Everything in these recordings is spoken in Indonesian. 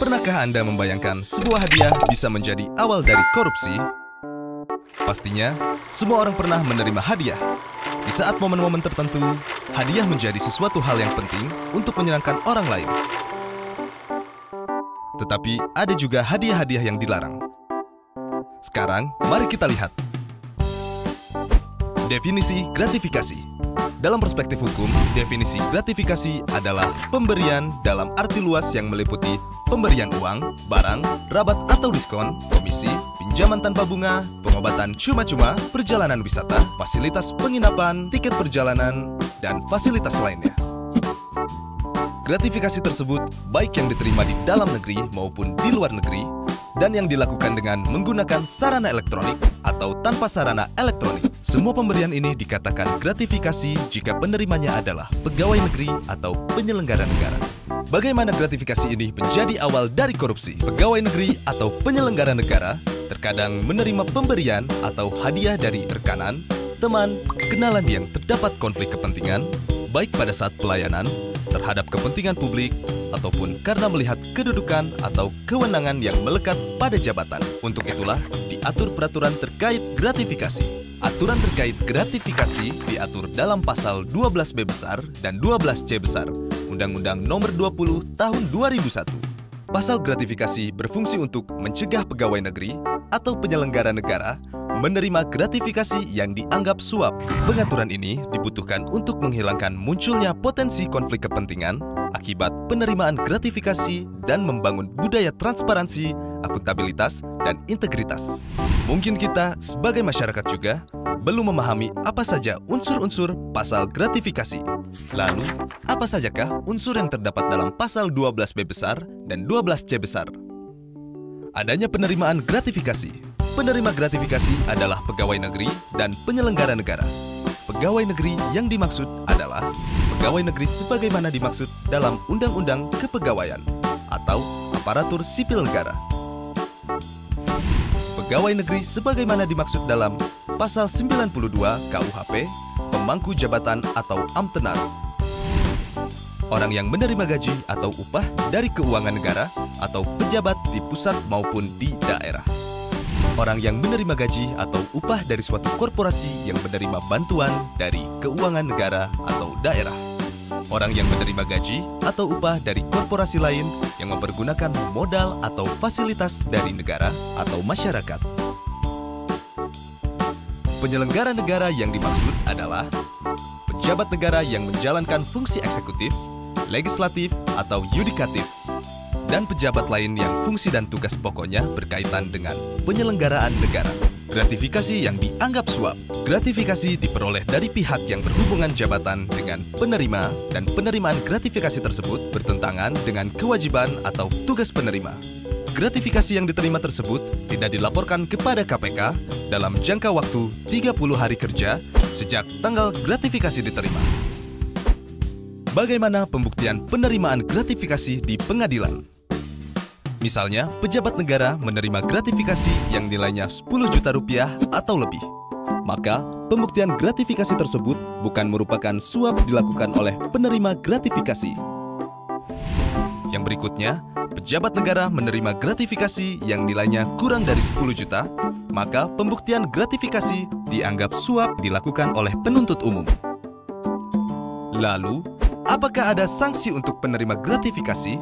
Pernahkah Anda membayangkan sebuah hadiah bisa menjadi awal dari korupsi? Pastinya, semua orang pernah menerima hadiah. Di saat momen-momen tertentu, hadiah menjadi sesuatu hal yang penting untuk menyenangkan orang lain. Tetapi ada juga hadiah-hadiah yang dilarang. Sekarang, mari kita lihat. Definisi gratifikasi. Dalam perspektif hukum, definisi gratifikasi adalah pemberian dalam arti luas yang meliputi pemberian uang, barang, rabat atau diskon, komisi, pinjaman tanpa bunga, pengobatan cuma-cuma, perjalanan wisata, fasilitas penginapan, tiket perjalanan, dan fasilitas lainnya. Gratifikasi tersebut baik yang diterima di dalam negeri maupun di luar negeri, dan yang dilakukan dengan menggunakan sarana elektronik atau tanpa sarana elektronik. Semua pemberian ini dikatakan gratifikasi jika penerimanya adalah pegawai negeri atau penyelenggara negara. Bagaimana gratifikasi ini menjadi awal dari korupsi? Pegawai negeri atau penyelenggara negara terkadang menerima pemberian atau hadiah dari rekanan, teman, kenalan yang terdapat konflik kepentingan, baik pada saat pelayanan, terhadap kepentingan publik, ataupun karena melihat kedudukan atau kewenangan yang melekat pada jabatan. Untuk itulah, diatur peraturan terkait gratifikasi. Aturan terkait gratifikasi diatur dalam pasal 12B besar dan 12C besar, Undang-Undang Nomor 20 Tahun 2001. Pasal gratifikasi berfungsi untuk mencegah pegawai negeri atau penyelenggara negara menerima gratifikasi yang dianggap suap. Pengaturan ini dibutuhkan untuk menghilangkan munculnya potensi konflik kepentingan akibat penerimaan gratifikasi dan membangun budaya transparansi, akuntabilitas, dan integritas. Mungkin kita sebagai masyarakat juga belum memahami apa saja unsur-unsur pasal gratifikasi. Lalu, apa sajakah unsur yang terdapat dalam pasal 12B besar dan 12C besar? Adanya penerimaan gratifikasi. Penerima gratifikasi adalah pegawai negeri dan penyelenggara negara. Pegawai negeri yang dimaksud adalah pegawai negeri sebagaimana dimaksud dalam Undang-Undang Kepegawaian atau aparatur sipil negara. Pegawai negeri sebagaimana dimaksud dalam Pasal 92 KUHP, pemangku jabatan atau amtenar. Orang yang menerima gaji atau upah dari keuangan negara atau pejabat di pusat maupun di daerah. Orang yang menerima gaji atau upah dari suatu korporasi yang menerima bantuan dari keuangan negara atau daerah. Orang yang menerima gaji atau upah dari korporasi lain yang mempergunakan modal atau fasilitas dari negara atau masyarakat. Penyelenggara negara yang dimaksud adalah pejabat negara yang menjalankan fungsi eksekutif, legislatif, atau yudikatif, dan pejabat lain yang fungsi dan tugas pokoknya berkaitan dengan penyelenggaraan negara. Gratifikasi yang dianggap suap. Gratifikasi diperoleh dari pihak yang berhubungan jabatan dengan penerima, dan penerimaan gratifikasi tersebut bertentangan dengan kewajiban atau tugas penerima. Gratifikasi yang diterima tersebut tidak dilaporkan kepada KPK dalam jangka waktu 30 hari kerja sejak tanggal gratifikasi diterima. Bagaimana pembuktian penerimaan gratifikasi di pengadilan? Misalnya, pejabat negara menerima gratifikasi yang nilainya 10 juta rupiah atau lebih. Maka, pembuktian gratifikasi tersebut bukan merupakan suap dilakukan oleh penerima gratifikasi. Yang berikutnya, pejabat negara menerima gratifikasi yang nilainya kurang dari 10 juta, maka pembuktian gratifikasi dianggap suap dilakukan oleh penuntut umum. Lalu, apakah ada sanksi untuk penerima gratifikasi?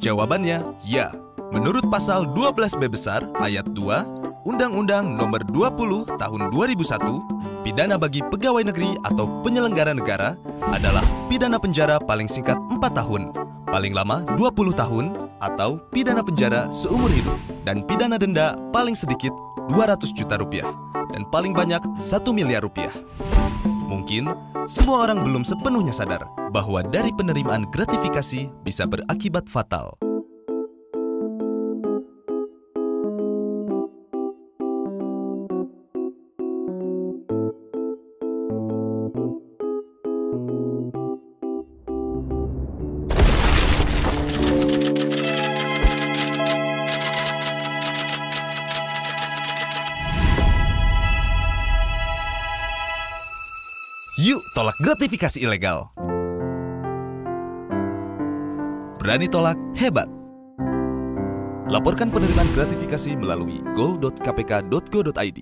Jawabannya, ya. Menurut pasal 12B besar ayat 2 Undang-Undang Nomor 20 Tahun 2001, pidana bagi pegawai negeri atau penyelenggara negara adalah pidana penjara paling singkat 4 tahun, paling lama 20 tahun, atau pidana penjara seumur hidup, dan pidana denda paling sedikit 200 juta rupiah, dan paling banyak 1 miliar rupiah. Mungkin semua orang belum sepenuhnya sadar bahwa dari penerimaan gratifikasi bisa berakibat fatal. Yuk tolak gratifikasi ilegal. Berani tolak, hebat. Laporkan penerimaan gratifikasi melalui go.kpk.go.id.